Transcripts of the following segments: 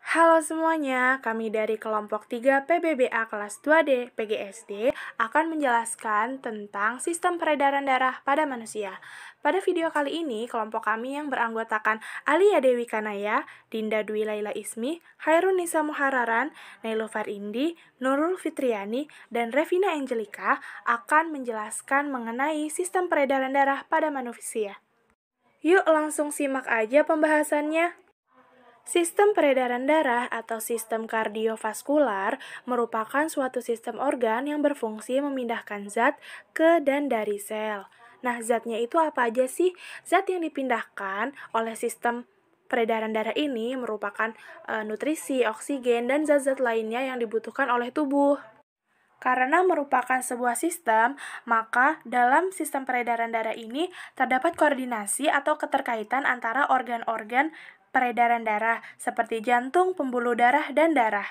Halo semuanya, kami dari kelompok 3 PBBA kelas 2D PGSD akan menjelaskan tentang sistem peredaran darah pada manusia. Pada video kali ini, kelompok kami yang beranggotakan Alia Dewi Kanaya, Dinda Dwi Laila Ismi, Hairun Nisa Muhararan, Nailufar Indi, Nurul Fitriani, dan Revina Angelika akan menjelaskan mengenai sistem peredaran darah pada manusia. Yuk langsung simak aja pembahasannya. Sistem peredaran darah atau sistem kardiovaskular merupakan suatu sistem organ yang berfungsi memindahkan zat ke dan dari sel. Nah, zatnya itu apa aja sih? Zat yang dipindahkan oleh sistem peredaran darah ini merupakan nutrisi, oksigen, dan zat-zat lainnya yang dibutuhkan oleh tubuh. Karena merupakan sebuah sistem, maka dalam sistem peredaran darah ini terdapat koordinasi atau keterkaitan antara organ-organ peredaran darah seperti jantung, pembuluh darah, dan darah.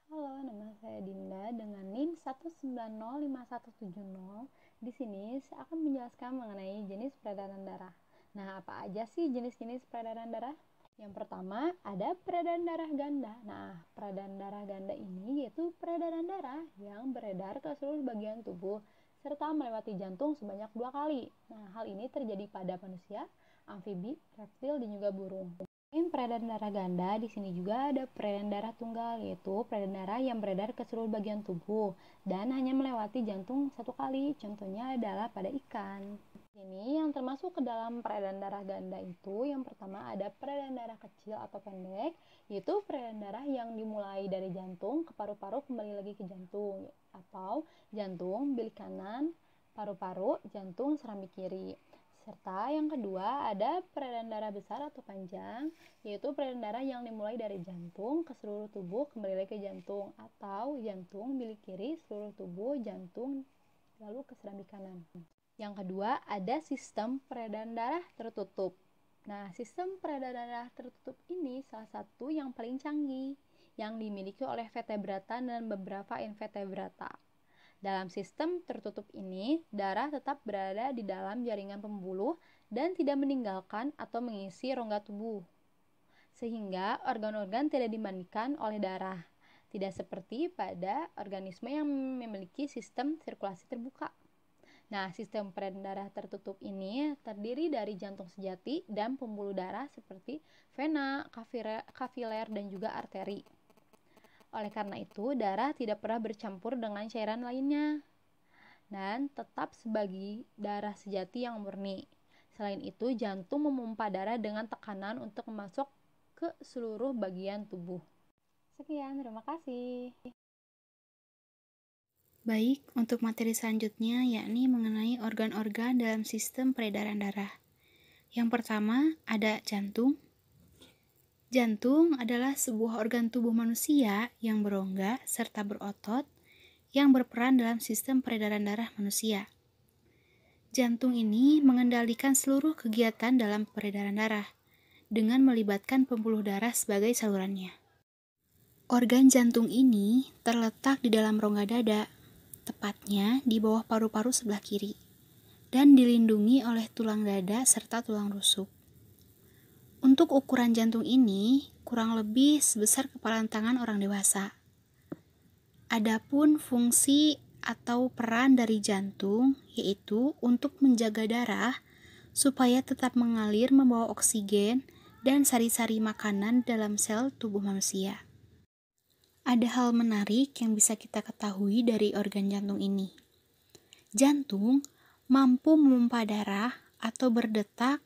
Halo, nama saya Dinda dengan NIM 1905170. Di sini saya akan menjelaskan mengenai jenis peredaran darah. Nah, apa aja sih jenis-jenis peredaran darah? Yang pertama, ada peredaran darah ganda. Nah, peredaran darah ganda ini yaitu peredaran darah yang beredar ke seluruh bagian tubuh serta melewati jantung sebanyak 2 kali. Nah, hal ini terjadi pada manusia, amfibi, reptil, dan juga burung. Peredaran darah ganda di sini juga ada peredaran darah tunggal, yaitu peredaran darah yang beredar ke seluruh bagian tubuh dan hanya melewati jantung 1 kali. Contohnya adalah pada ikan. Ini yang termasuk ke dalam peredaran darah ganda itu, yang pertama ada peredaran darah kecil atau pendek, yaitu peredaran darah yang dimulai dari jantung ke paru-paru kembali lagi ke jantung, atau jantung, bilik kanan, paru-paru, jantung, serambi kiri. Serta yang kedua ada peredaran darah besar atau panjang, yaitu peredaran darah yang dimulai dari jantung ke seluruh tubuh kembali lagi ke jantung, atau jantung, bilik kiri, seluruh tubuh, jantung, lalu ke serambi kanan. Yang kedua ada sistem peredaran darah tertutup. Nah, sistem peredaran darah tertutup ini salah satu yang paling canggih yang dimiliki oleh vertebrata dan beberapa invertebrata. Dalam sistem tertutup ini, darah tetap berada di dalam jaringan pembuluh dan tidak meninggalkan atau mengisi rongga tubuh, sehingga organ-organ tidak dimandikan oleh darah. Tidak seperti pada organisme yang memiliki sistem sirkulasi terbuka. Nah, sistem peredaran darah tertutup ini terdiri dari jantung sejati dan pembuluh darah seperti vena, kapiler, dan juga arteri. Oleh karena itu, darah tidak pernah bercampur dengan cairan lainnya dan tetap sebagai darah sejati yang murni. Selain itu, jantung memompa darah dengan tekanan untuk masuk ke seluruh bagian tubuh. Sekian, terima kasih. Baik, untuk materi selanjutnya yakni mengenai organ-organ dalam sistem peredaran darah. Yang pertama ada jantung. Jantung adalah sebuah organ tubuh manusia yang berongga serta berotot yang berperan dalam sistem peredaran darah manusia. Jantung ini mengendalikan seluruh kegiatan dalam peredaran darah dengan melibatkan pembuluh darah sebagai salurannya. Organ jantung ini terletak di dalam rongga dada, tepatnya di bawah paru-paru sebelah kiri, dan dilindungi oleh tulang dada serta tulang rusuk. Untuk ukuran jantung ini kurang lebih sebesar kepalan tangan orang dewasa. Adapun fungsi atau peran dari jantung yaitu untuk menjaga darah supaya tetap mengalir membawa oksigen dan sari-sari makanan dalam sel tubuh manusia. Ada hal menarik yang bisa kita ketahui dari organ jantung ini. Jantung mampu memompa darah atau berdetak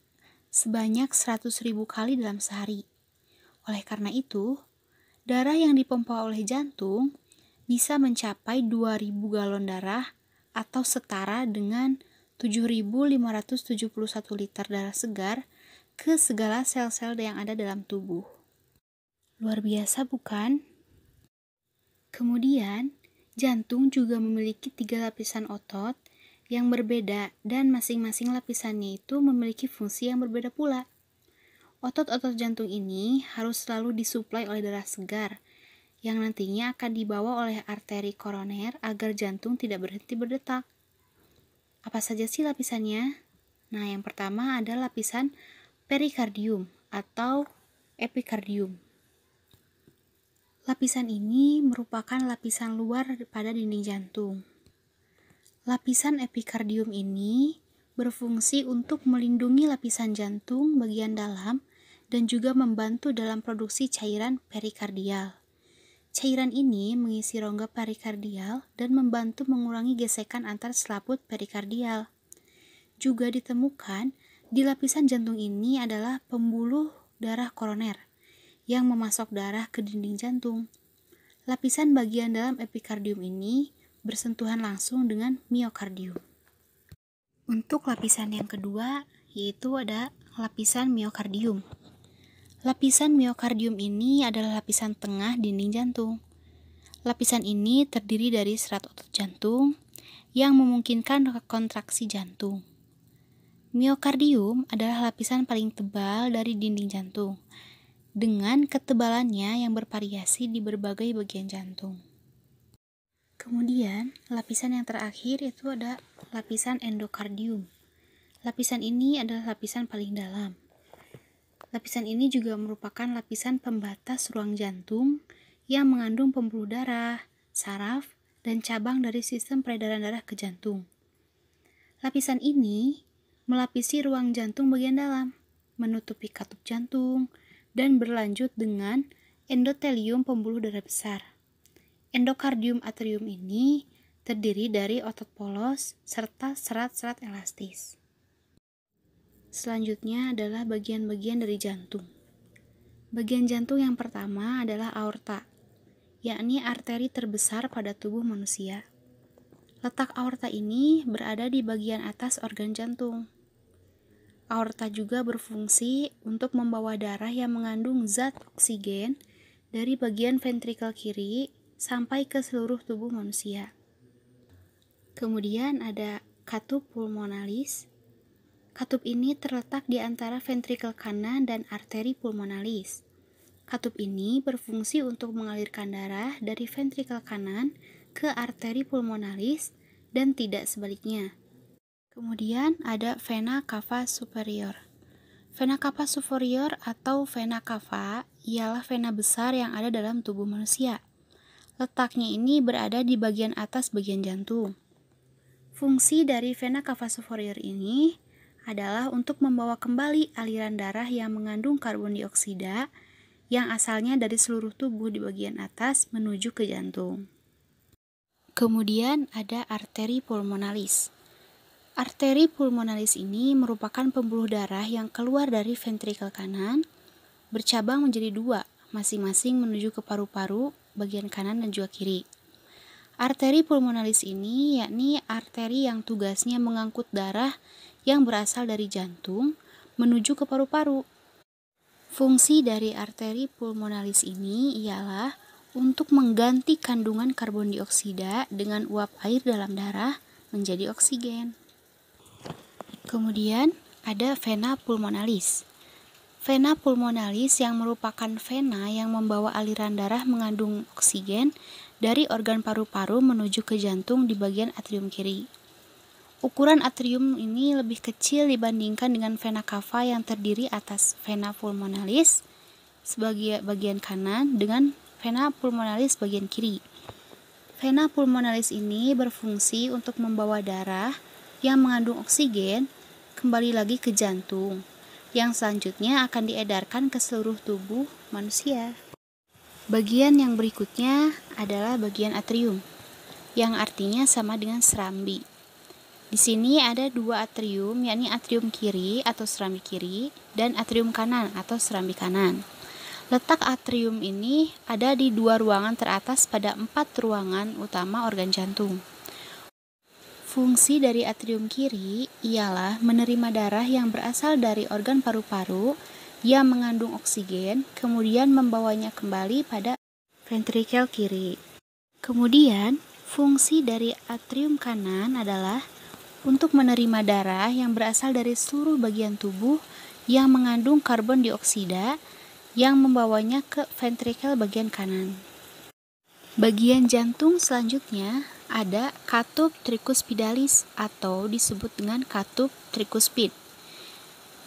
sebanyak 100.000 kali dalam sehari. Oleh karena itu, darah yang dipompa oleh jantung bisa mencapai 2.000 galon darah atau setara dengan 7.571 liter darah segar ke segala sel-sel yang ada dalam tubuh. Luar biasa bukan? Kemudian, jantung juga memiliki 3 lapisan otot yang berbeda dan masing-masing lapisannya itu memiliki fungsi yang berbeda pula. Otot-otot jantung ini harus selalu disuplai oleh darah segar yang nantinya akan dibawa oleh arteri koroner agar jantung tidak berhenti berdetak. Apa saja sih lapisannya? Nah, yang pertama ada lapisan perikardium atau epikardium. Lapisan ini merupakan lapisan luar pada dinding jantung. Lapisan epikardium ini berfungsi untuk melindungi lapisan jantung bagian dalam dan juga membantu dalam produksi cairan perikardial. Cairan ini mengisi rongga perikardial dan membantu mengurangi gesekan antar selaput perikardial. Juga ditemukan di lapisan jantung ini adalah pembuluh darah koroner yang memasok darah ke dinding jantung. Lapisan bagian dalam epikardium ini bersentuhan langsung dengan miokardium. Untuk lapisan yang kedua, yaitu ada lapisan miokardium. Lapisan miokardium ini adalah lapisan tengah dinding jantung. Lapisan ini terdiri dari serat otot jantung yang memungkinkan kontraksi jantung. Miokardium adalah lapisan paling tebal dari dinding jantung, dengan ketebalannya yang bervariasi di berbagai bagian jantung. Kemudian, lapisan yang terakhir itu ada lapisan endokardium. Lapisan ini adalah lapisan paling dalam. Lapisan ini juga merupakan lapisan pembatas ruang jantung yang mengandung pembuluh darah, saraf, dan cabang dari sistem peredaran darah ke jantung. Lapisan ini melapisi ruang jantung bagian dalam, menutupi katup jantung, dan berlanjut dengan endotelium pembuluh darah besar. Endokardium atrium ini terdiri dari otot polos serta serat-serat elastis. Selanjutnya adalah bagian-bagian dari jantung. Bagian jantung yang pertama adalah aorta, yakni arteri terbesar pada tubuh manusia. Letak aorta ini berada di bagian atas organ jantung. Aorta juga berfungsi untuk membawa darah yang mengandung zat oksigen dari bagian ventrikel kiri sampai ke seluruh tubuh manusia. Kemudian ada katup pulmonalis. Katup ini terletak di antara ventrikel kanan dan arteri pulmonalis. Katup ini berfungsi untuk mengalirkan darah dari ventrikel kanan ke arteri pulmonalis dan tidak sebaliknya. Kemudian ada vena cava superior. Vena cava superior atau vena cava ialah vena besar yang ada dalam tubuh manusia. Letaknya ini berada di bagian atas bagian jantung. Fungsi dari vena cava superior ini adalah untuk membawa kembali aliran darah yang mengandung karbon dioksida yang asalnya dari seluruh tubuh di bagian atas menuju ke jantung. Kemudian ada arteri pulmonalis. Arteri pulmonalis ini merupakan pembuluh darah yang keluar dari ventrikel kanan, bercabang menjadi dua, masing-masing menuju ke paru-paru, bagian kanan dan juga kiri. Arteri pulmonalis ini yakni arteri yang tugasnya mengangkut darah yang berasal dari jantung menuju ke paru-paru. Fungsi dari arteri pulmonalis ini ialah untuk mengganti kandungan karbon dioksida dengan uap air dalam darah menjadi oksigen. Kemudian ada vena pulmonalis. Vena pulmonalis yang merupakan vena yang membawa aliran darah mengandung oksigen dari organ paru-paru menuju ke jantung di bagian atrium kiri. Ukuran atrium ini lebih kecil dibandingkan dengan vena cava yang terdiri atas vena pulmonalis sebagai bagian kanan dengan vena pulmonalis bagian kiri. Vena pulmonalis ini berfungsi untuk membawa darah yang mengandung oksigen kembali lagi ke jantung, yang selanjutnya akan diedarkan ke seluruh tubuh manusia. Bagian yang berikutnya adalah bagian atrium, yang artinya sama dengan serambi. Di sini ada dua atrium, yakni atrium kiri atau serambi kiri, dan atrium kanan atau serambi kanan. Letak atrium ini ada di dua ruangan teratas pada 4 ruangan utama organ jantung. Fungsi dari atrium kiri ialah menerima darah yang berasal dari organ paru-paru yang mengandung oksigen, kemudian membawanya kembali pada ventrikel kiri. Kemudian, fungsi dari atrium kanan adalah untuk menerima darah yang berasal dari seluruh bagian tubuh yang mengandung karbon dioksida yang membawanya ke ventrikel bagian kanan. Bagian jantung selanjutnya ada katup tricuspidalis atau disebut dengan katup tricuspid,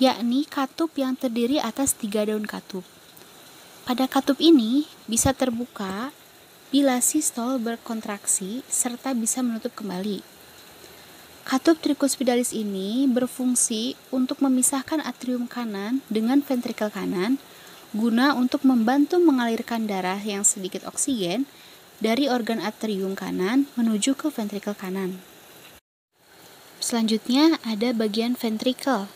yakni katup yang terdiri atas 3 daun katup. Pada katup ini bisa terbuka bila sistol berkontraksi serta bisa menutup kembali. Katup trikuspidalis ini berfungsi untuk memisahkan atrium kanan dengan ventrikel kanan guna untuk membantu mengalirkan darah yang sedikit oksigen dari organ atrium kanan menuju ke ventrikel kanan. Selanjutnya ada bagian ventrikel.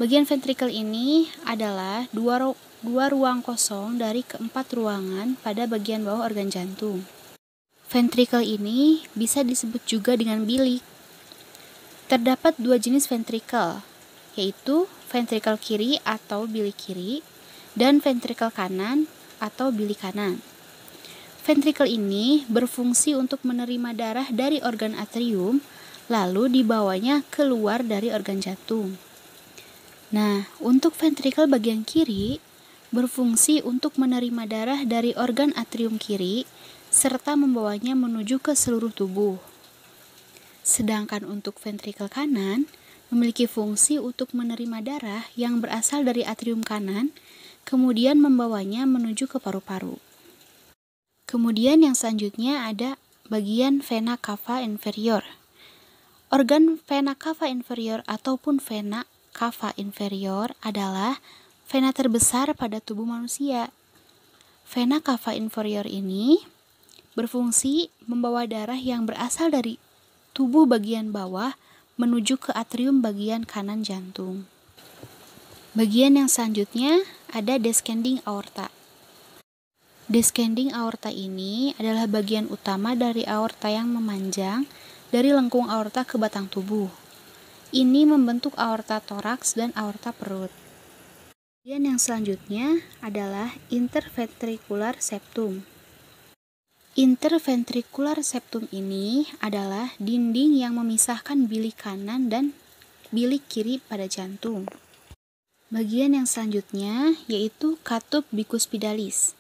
Bagian ventrikel ini adalah dua ruang kosong dari keempat ruangan pada bagian bawah organ jantung. Ventrikel ini bisa disebut juga dengan bilik. Terdapat dua jenis ventrikel, yaitu ventrikel kiri atau bilik kiri dan ventrikel kanan atau bilik kanan. Ventrikel ini berfungsi untuk menerima darah dari organ atrium lalu dibawanya keluar dari organ jantung. Nah, untuk ventrikel bagian kiri berfungsi untuk menerima darah dari organ atrium kiri serta membawanya menuju ke seluruh tubuh. Sedangkan untuk ventrikel kanan memiliki fungsi untuk menerima darah yang berasal dari atrium kanan, kemudian membawanya menuju ke paru-paru. Kemudian yang selanjutnya ada bagian vena cava inferior. Organ vena cava inferior ataupun vena cava inferior adalah vena terbesar pada tubuh manusia. Vena cava inferior ini berfungsi membawa darah yang berasal dari tubuh bagian bawah menuju ke atrium bagian kanan jantung. Bagian yang selanjutnya ada descending aorta. Descending aorta ini adalah bagian utama dari aorta yang memanjang dari lengkung aorta ke batang tubuh. Ini membentuk aorta toraks dan aorta perut. Bagian yang selanjutnya adalah interventricular septum. Interventricular septum ini adalah dinding yang memisahkan bilik kanan dan bilik kiri pada jantung. Bagian yang selanjutnya yaitu katup bicuspidalis.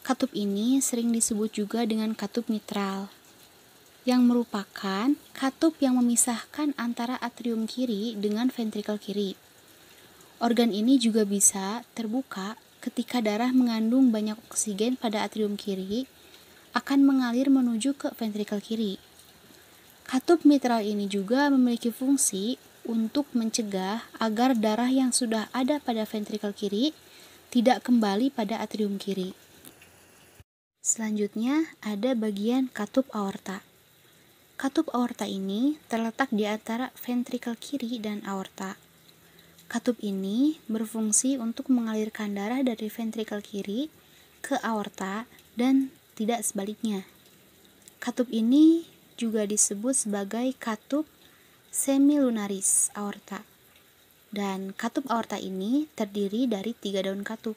Katup ini sering disebut juga dengan katup mitral, yang merupakan katup yang memisahkan antara atrium kiri dengan ventrikel kiri. Organ ini juga bisa terbuka ketika darah mengandung banyak oksigen pada atrium kiri akan mengalir menuju ke ventrikel kiri. Katup mitral ini juga memiliki fungsi untuk mencegah agar darah yang sudah ada pada ventrikel kiri tidak kembali pada atrium kiri. Selanjutnya ada bagian katup aorta. Katup aorta ini terletak di antara ventrikel kiri dan aorta. Katup ini berfungsi untuk mengalirkan darah dari ventrikel kiri ke aorta dan tidak sebaliknya. Katup ini juga disebut sebagai katup semilunaris aorta. Dan katup aorta ini terdiri dari 3 daun katup.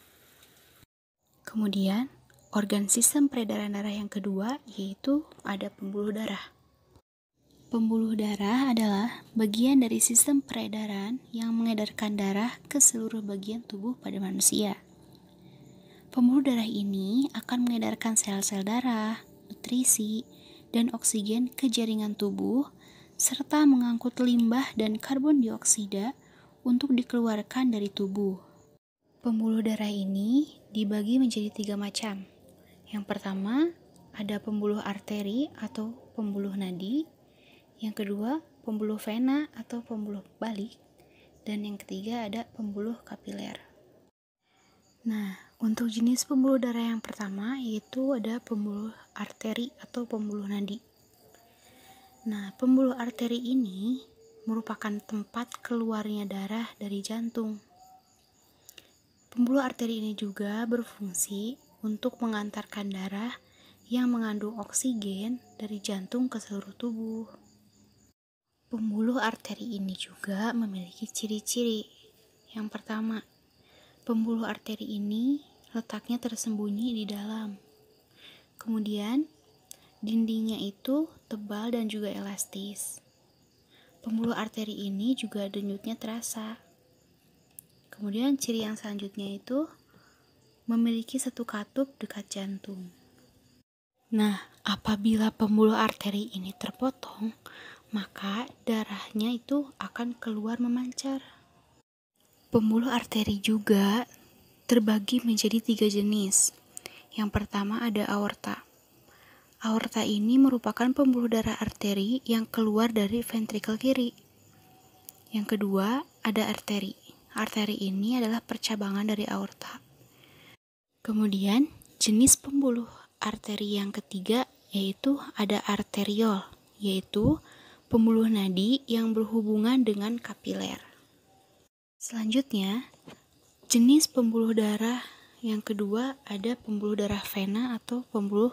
Kemudian, organ sistem peredaran darah yang kedua yaitu ada pembuluh darah. Pembuluh darah adalah bagian dari sistem peredaran yang mengedarkan darah ke seluruh bagian tubuh pada manusia. Pembuluh darah ini akan mengedarkan sel-sel darah, nutrisi, dan oksigen ke jaringan tubuh, serta mengangkut limbah dan karbon dioksida untuk dikeluarkan dari tubuh. Pembuluh darah ini dibagi menjadi 3 macam. Yang pertama, ada pembuluh arteri atau pembuluh nadi. Yang kedua, pembuluh vena atau pembuluh balik. Dan yang ketiga ada pembuluh kapiler. Nah, untuk jenis pembuluh darah yang pertama yaitu ada pembuluh arteri atau pembuluh nadi. Nah, pembuluh arteri ini merupakan tempat keluarnya darah dari jantung. Pembuluh arteri ini juga berfungsi untuk mengantarkan darah yang mengandung oksigen dari jantung ke seluruh tubuh. Pembuluh arteri ini juga memiliki ciri-ciri. Yang pertama, pembuluh arteri ini letaknya tersembunyi di dalam. Kemudian, dindingnya itu tebal dan juga elastis. Pembuluh arteri ini juga denyutnya terasa. Kemudian, ciri yang selanjutnya itu memiliki satu katup dekat jantung. Nah, apabila pembuluh arteri ini terpotong, maka darahnya itu akan keluar memancar. Pembuluh arteri juga terbagi menjadi 3 jenis. Yang pertama ada aorta. Aorta ini merupakan pembuluh darah arteri yang keluar dari ventrikel kiri. Yang kedua ada arteri. Arteri ini adalah percabangan dari aorta. Kemudian jenis pembuluh arteri yang ketiga yaitu ada arteriol, yaitu pembuluh nadi yang berhubungan dengan kapiler. Selanjutnya, jenis pembuluh darah yang kedua ada pembuluh darah vena atau pembuluh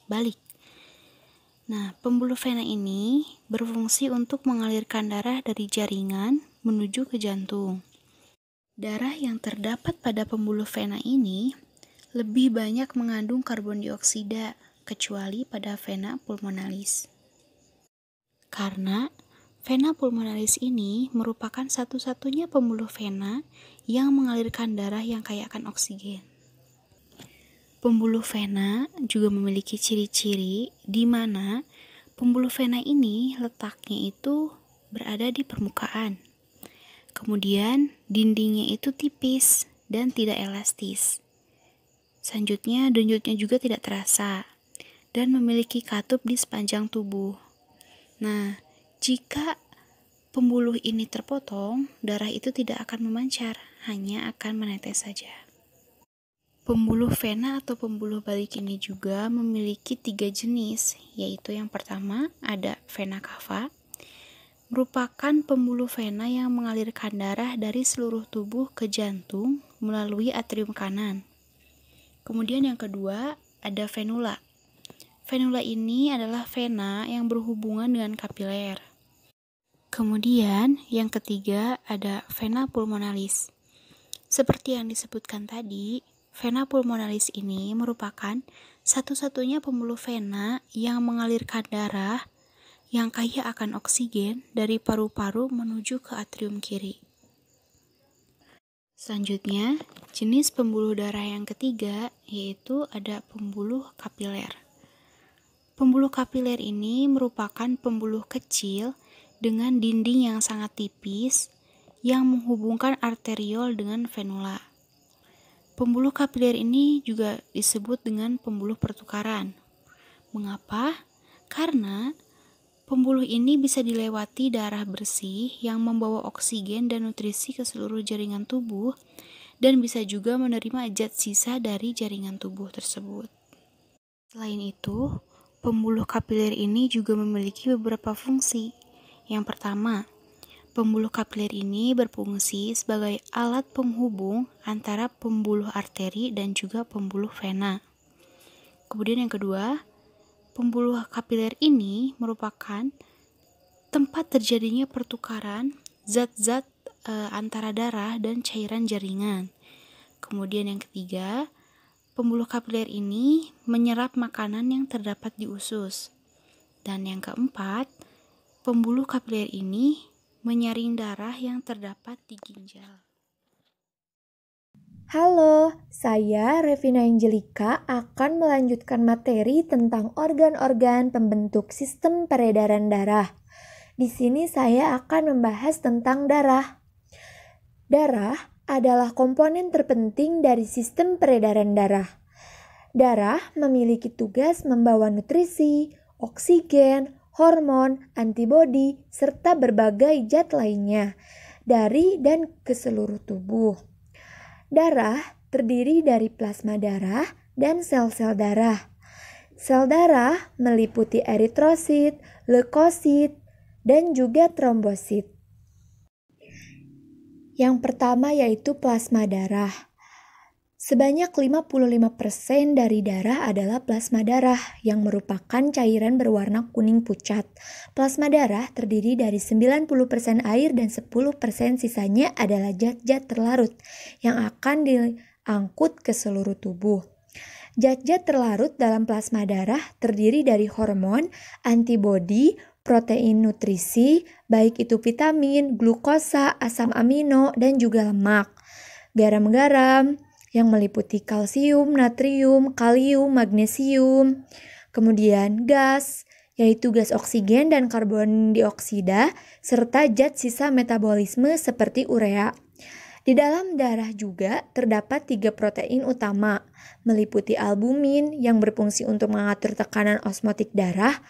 balik. Nah, pembuluh vena ini berfungsi untuk mengalirkan darah dari jaringan menuju ke jantung. Darah yang terdapat pada pembuluh vena ini lebih banyak mengandung karbon dioksida kecuali pada vena pulmonalis. Karena vena pulmonalis ini merupakan satu-satunya pembuluh vena yang mengalirkan darah yang kaya akan oksigen. Pembuluh vena juga memiliki ciri-ciri di mana pembuluh vena ini letaknya itu berada di permukaan. Kemudian dindingnya itu tipis dan tidak elastis. Selanjutnya denyutnya juga tidak terasa dan memiliki katup di sepanjang tubuh. Nah, jika pembuluh ini terpotong, darah itu tidak akan memancar, hanya akan menetes saja. Pembuluh vena atau pembuluh balik ini juga memiliki 3 jenis, yaitu yang pertama ada vena cava, merupakan pembuluh vena yang mengalirkan darah dari seluruh tubuh ke jantung melalui atrium kanan. Kemudian yang kedua ada venula. Venula ini adalah vena yang berhubungan dengan kapiler. Kemudian yang ketiga ada vena pulmonalis. Seperti yang disebutkan tadi, vena pulmonalis ini merupakan satu-satunya pembuluh vena yang mengalirkan darah yang kaya akan oksigen dari paru-paru menuju ke atrium kiri. Selanjutnya, jenis pembuluh darah yang ketiga yaitu ada pembuluh kapiler. Pembuluh kapiler ini merupakan pembuluh kecil dengan dinding yang sangat tipis yang menghubungkan arteriol dengan venula. Pembuluh kapiler ini juga disebut dengan pembuluh pertukaran. Mengapa? Karena pembuluh ini bisa dilewati darah bersih yang membawa oksigen dan nutrisi ke seluruh jaringan tubuh dan bisa juga menerima zat sisa dari jaringan tubuh tersebut. Selain itu, pembuluh kapiler ini juga memiliki beberapa fungsi. Yang pertama, pembuluh kapiler ini berfungsi sebagai alat penghubung antara pembuluh arteri dan juga pembuluh vena. Kemudian yang kedua, pembuluh kapiler ini merupakan tempat terjadinya pertukaran zat-zat antara darah dan cairan jaringan. Kemudian yang ketiga, pembuluh kapiler ini menyerap makanan yang terdapat di usus. Dan yang keempat, pembuluh kapiler ini menyaring darah yang terdapat di ginjal. Halo, saya Revina Angelika akan melanjutkan materi tentang organ-organ pembentuk sistem peredaran darah. Di sini saya akan membahas tentang darah. Darah adalah komponen terpenting dari sistem peredaran darah. Darah memiliki tugas membawa nutrisi, oksigen, hormon, antibodi, serta berbagai zat lainnya dari dan ke seluruh tubuh. Darah terdiri dari plasma darah dan sel-sel darah. Sel darah meliputi eritrosit, leukosit, dan juga trombosit. Yang pertama yaitu plasma darah. Sebanyak 55% dari darah adalah plasma darah yang merupakan cairan berwarna kuning pucat. Plasma darah terdiri dari 90% air dan 10% sisanya adalah zat-zat terlarut yang akan diangkut ke seluruh tubuh. Zat-zat terlarut dalam plasma darah terdiri dari hormon, antibodi, protein nutrisi, baik itu vitamin, glukosa, asam amino, dan juga lemak. Garam-garam yang meliputi kalsium, natrium, kalium, magnesium. Kemudian gas, yaitu gas oksigen dan karbon dioksida, serta zat sisa metabolisme seperti urea. Di dalam darah juga terdapat 3 protein utama, meliputi albumin yang berfungsi untuk mengatur tekanan osmotik darah,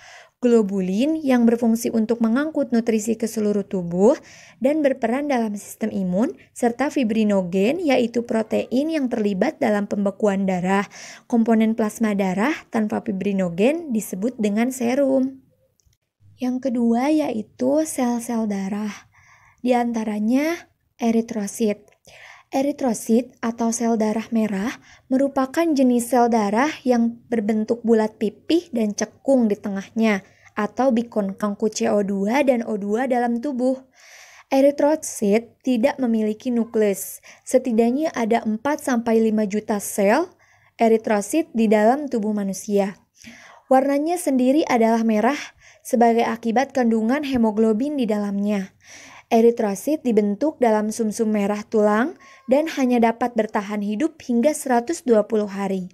globulin yang berfungsi untuk mengangkut nutrisi ke seluruh tubuh dan berperan dalam sistem imun, serta fibrinogen yaitu protein yang terlibat dalam pembekuan darah. Komponen plasma darah tanpa fibrinogen disebut dengan serum. Yang kedua yaitu sel-sel darah. Di antaranya eritrosit. Eritrosit atau sel darah merah merupakan jenis sel darah yang berbentuk bulat pipih dan cekung di tengahnya atau bikongkang CO2 dan O2 dalam tubuh. Eritrosit tidak memiliki nukleus. Setidaknya ada 4-5 juta sel eritrosit di dalam tubuh manusia. Warnanya sendiri adalah merah sebagai akibat kandungan hemoglobin di dalamnya. Eritrosit dibentuk dalam sumsum merah tulang dan hanya dapat bertahan hidup hingga 120 hari.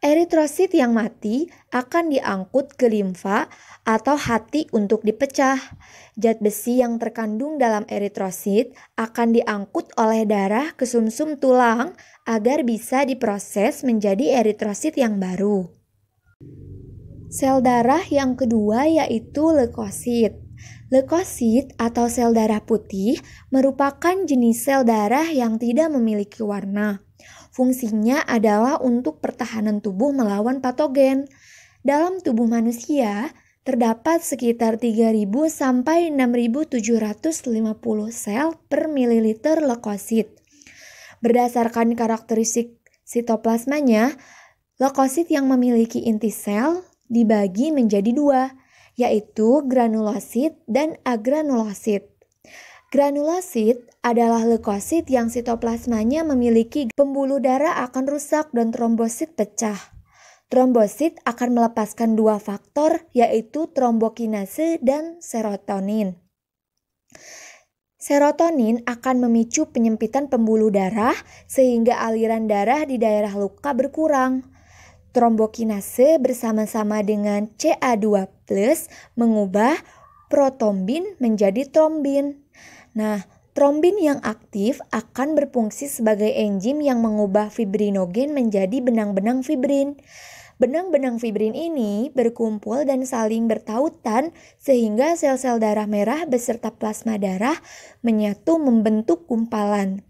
Eritrosit yang mati akan diangkut ke limfa atau hati untuk dipecah. Zat besi yang terkandung dalam eritrosit akan diangkut oleh darah ke sumsum tulang agar bisa diproses menjadi eritrosit yang baru. Sel darah yang kedua yaitu leukosit. Leukosit atau sel darah putih merupakan jenis sel darah yang tidak memiliki warna. Fungsinya adalah untuk pertahanan tubuh melawan patogen. Dalam tubuh manusia, terdapat sekitar 3.000 sampai 6.750 sel per mililiter leukosit. Berdasarkan karakteristik sitoplasmanya, leukosit yang memiliki inti sel dibagi menjadi 2, yaitu granulosit dan agranulosit. Granulosit adalah leukosit yang sitoplasmanya memiliki pembuluh darah akan rusak dan trombosit pecah. Trombosit akan melepaskan 2 faktor, yaitu trombokinase dan serotonin. Serotonin akan memicu penyempitan pembuluh darah sehingga aliran darah di daerah luka berkurang. Trombokinase bersama-sama dengan Ca2+ mengubah protombin menjadi trombin. Nah, trombin yang aktif akan berfungsi sebagai enzim yang mengubah fibrinogen menjadi benang-benang fibrin. Benang-benang fibrin ini berkumpul dan saling bertautan sehingga sel-sel darah merah beserta plasma darah menyatu membentuk gumpalan.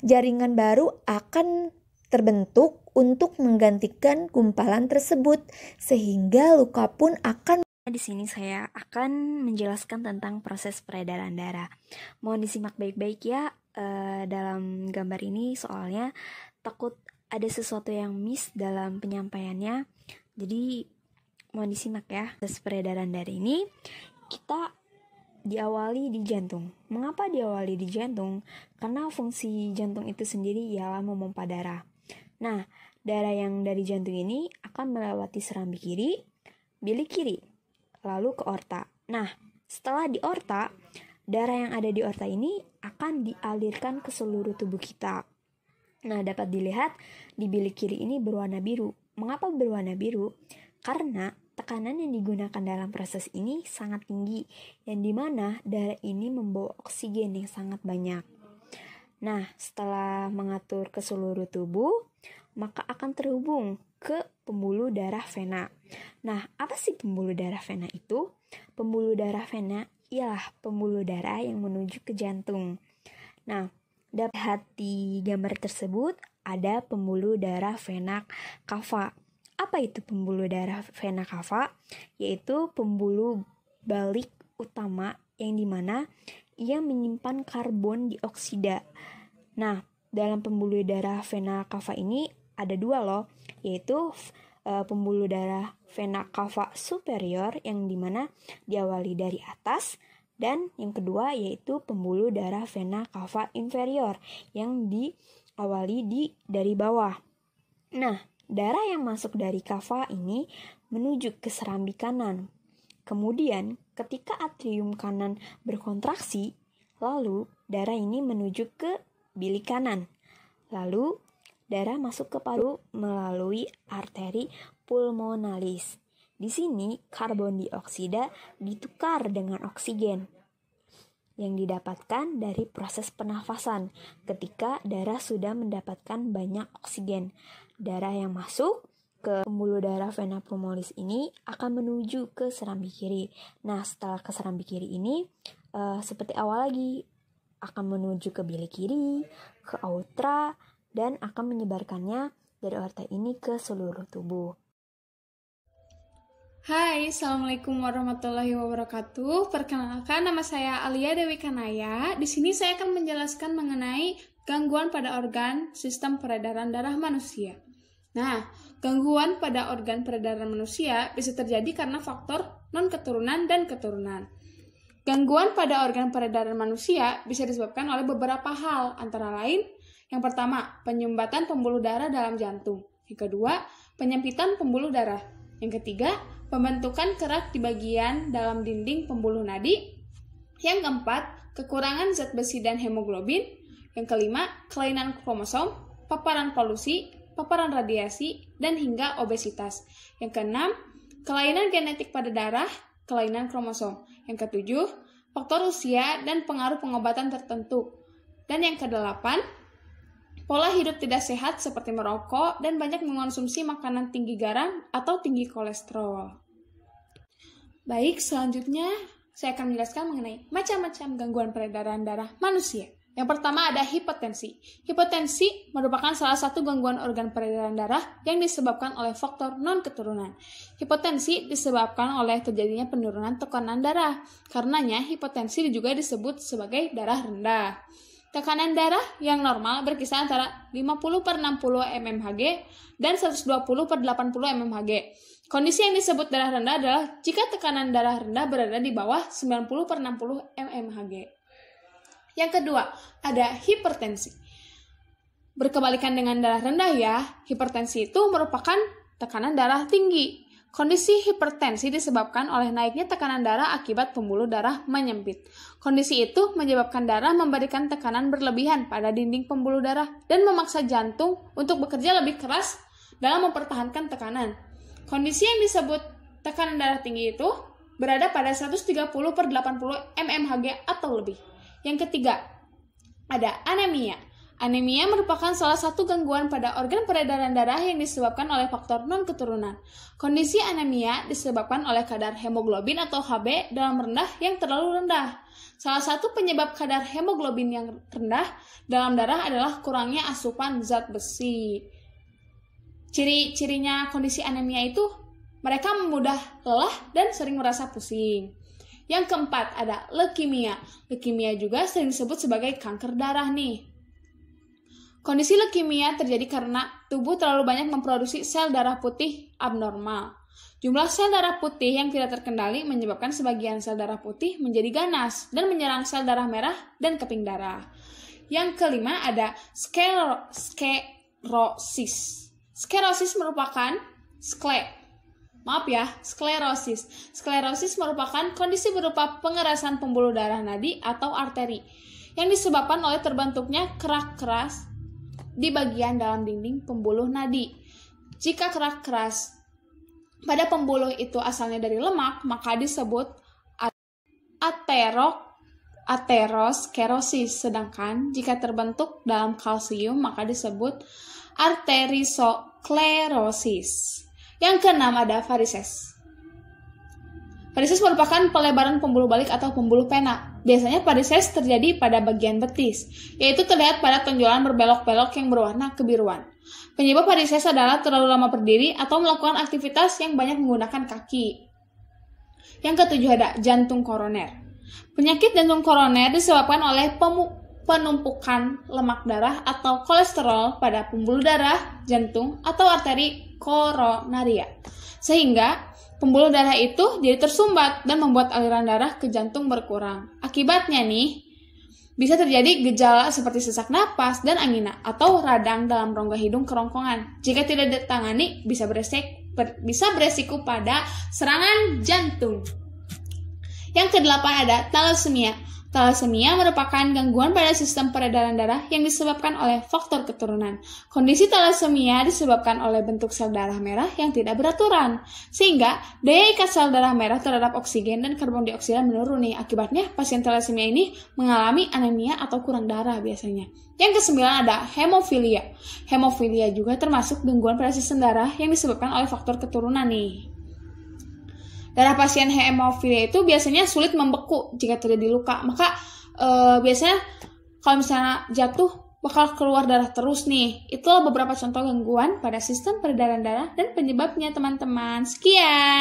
Jaringan baru akan terbentuk untuk menggantikan gumpalan tersebut sehingga luka pun akan. Di sini saya akan menjelaskan tentang proses peredaran darah. Mohon disimak baik-baik ya dalam gambar ini, soalnya takut ada sesuatu yang miss dalam penyampaiannya. Jadi mohon disimak ya. Proses peredaran darah ini kita diawali di jantung. Mengapa diawali di jantung? Karena fungsi jantung itu sendiri ialah memompa darah. Nah, darah yang dari jantung ini akan melewati serambi kiri, bilik kiri, lalu ke aorta. Nah, setelah di aorta, darah yang ada di aorta ini akan dialirkan ke seluruh tubuh kita. Nah, dapat dilihat di bilik kiri ini berwarna biru. Mengapa berwarna biru? Karena tekanan yang digunakan dalam proses ini sangat tinggi, yang dimana darah ini membawa oksigen yang sangat banyak. Nah, setelah mengatur ke seluruh tubuh, maka akan terhubung ke pembuluh darah vena. Nah, apa sih pembuluh darah vena itu? Pembuluh darah vena ialah pembuluh darah yang menuju ke jantung. Nah, dapat di gambar tersebut ada pembuluh darah vena cava. Apa itu pembuluh darah vena cava? Yaitu pembuluh balik utama yang dimana ia menyimpan karbon dioksida. Nah, dalam pembuluh darah vena cava ini ada 2 loh, yaitu pembuluh darah vena cava superior yang dimana diawali dari atas, dan yang kedua yaitu pembuluh darah vena cava inferior yang diawali dari bawah. Nah, darah yang masuk dari cava ini menuju ke serambi kanan. Kemudian ketika atrium kanan berkontraksi, lalu darah ini menuju ke bilik kanan. Lalu darah masuk ke paru melalui arteri pulmonalis. Di sini karbon dioksida ditukar dengan oksigen. yang didapatkan dari proses pernafasan ketika darah sudah mendapatkan banyak oksigen. Darah yang masuk ke pembuluh darah vena pulmonis ini akan menuju ke serambi kiri. Nah, setelah ke serambi kiri ini, seperti awal lagi, akan menuju ke bilik kiri, ke aorta, dan akan menyebarkannya dari aorta ini ke seluruh tubuh. Hai, Assalamualaikum warahmatullahi wabarakatuh. Perkenalkan, nama saya Alia Dewi Kanaya. Di sini saya akan menjelaskan mengenai gangguan pada organ sistem peredaran darah manusia. Nah, gangguan pada organ peredaran manusia bisa terjadi karena faktor non-keturunan dan keturunan. Gangguan pada organ peredaran manusia bisa disebabkan oleh beberapa hal, antara lain, yang pertama, penyumbatan pembuluh darah dalam jantung. Yang kedua, penyempitan pembuluh darah. Yang ketiga, pembentukan kerak di bagian dalam dinding pembuluh nadi. Yang keempat, kekurangan zat besi dan hemoglobin. Yang kelima, kelainan kromosom, paparan polusi, paparan radiasi, dan hingga obesitas. Yang keenam, kelainan genetik pada darah, kelainan kromosom. Yang ketujuh, faktor usia dan pengaruh pengobatan tertentu. Dan yang kedelapan, pola hidup tidak sehat seperti merokok dan banyak mengonsumsi makanan tinggi garam atau tinggi kolesterol. Baik, selanjutnya saya akan menjelaskan mengenai macam-macam gangguan peredaran darah manusia. Yang pertama ada hipertensi. Hipertensi merupakan salah satu gangguan organ peredaran darah yang disebabkan oleh faktor non-keturunan. Hipertensi disebabkan oleh terjadinya penurunan tekanan darah. Karenanya hipertensi juga disebut sebagai darah rendah. Tekanan darah yang normal berkisar antara 50/60 mmHg dan 120/80 mmHg. Kondisi yang disebut darah rendah adalah jika tekanan darah rendah berada di bawah 90/60 mmHg. Yang kedua, ada hipertensi. Berkebalikan dengan darah rendah ya, hipertensi itu merupakan tekanan darah tinggi. Kondisi hipertensi disebabkan oleh naiknya tekanan darah akibat pembuluh darah menyempit. Kondisi itu menyebabkan darah memberikan tekanan berlebihan pada dinding pembuluh darah dan memaksa jantung untuk bekerja lebih keras dalam mempertahankan tekanan. Kondisi yang disebut tekanan darah tinggi itu berada pada 130/80 mmHg atau lebih. Yang ketiga, ada anemia. Anemia merupakan salah satu gangguan pada organ peredaran darah yang disebabkan oleh faktor non-keturunan. Kondisi anemia disebabkan oleh kadar hemoglobin atau Hb dalam rendah yang terlalu rendah. Salah satu penyebab kadar hemoglobin yang rendah dalam darah adalah kurangnya asupan zat besi. Ciri-cirinya kondisi anemia itu mereka mudah lelah dan sering merasa pusing. Yang keempat ada leukemia. Leukemia juga sering disebut sebagai kanker darah nih. Kondisi leukemia terjadi karena tubuh terlalu banyak memproduksi sel darah putih abnormal. Jumlah sel darah putih yang tidak terkendali menyebabkan sebagian sel darah putih menjadi ganas dan menyerang sel darah merah dan keping darah. Yang kelima ada sklerosis. Sklerosis merupakan Sklerosis merupakan kondisi berupa pengerasan pembuluh darah nadi atau arteri yang disebabkan oleh terbentuknya kerak keras di bagian dalam dinding pembuluh nadi. Jika kerak keras pada pembuluh itu asalnya dari lemak, maka disebut aterosklerosis. Sedangkan jika terbentuk dalam kalsium, maka disebut arterisosklerosis. Yang keenam ada varises. Varises merupakan pelebaran pembuluh balik atau pembuluh pena. Biasanya varises terjadi pada bagian betis, yaitu terlihat pada tonjolan berbelok-belok yang berwarna kebiruan. Penyebab varises adalah terlalu lama berdiri atau melakukan aktivitas yang banyak menggunakan kaki. Yang ketujuh ada jantung koroner. Penyakit jantung koroner disebabkan oleh penumpukan lemak darah atau kolesterol pada pembuluh darah, jantung, atau arteri koronaria. Sehingga pembuluh darah itu jadi tersumbat dan membuat aliran darah ke jantung berkurang. Akibatnya nih, bisa terjadi gejala seperti sesak napas dan angina atau radang dalam rongga hidung kerongkongan. Jika tidak ditangani, bisa beresiko pada serangan jantung. Yang kedelapan ada thalassemia. Thalassemia merupakan gangguan pada sistem peredaran darah yang disebabkan oleh faktor keturunan. Kondisi thalassemia disebabkan oleh bentuk sel darah merah yang tidak beraturan, sehingga daya ikat sel darah merah terhadap oksigen dan karbon dioksida menurun nih. Akibatnya, pasien thalassemia ini mengalami anemia atau kurang darah biasanya. Yang kesembilan ada hemofilia. Hemofilia juga termasuk gangguan pada sistem darah yang disebabkan oleh faktor keturunan nih. Darah pasien hemofilia itu biasanya sulit membeku jika terjadi luka. Maka biasanya kalau misalnya jatuh bakal keluar darah terus nih. Itulah beberapa contoh gangguan pada sistem peredaran darah dan penyebabnya teman-teman. Sekian.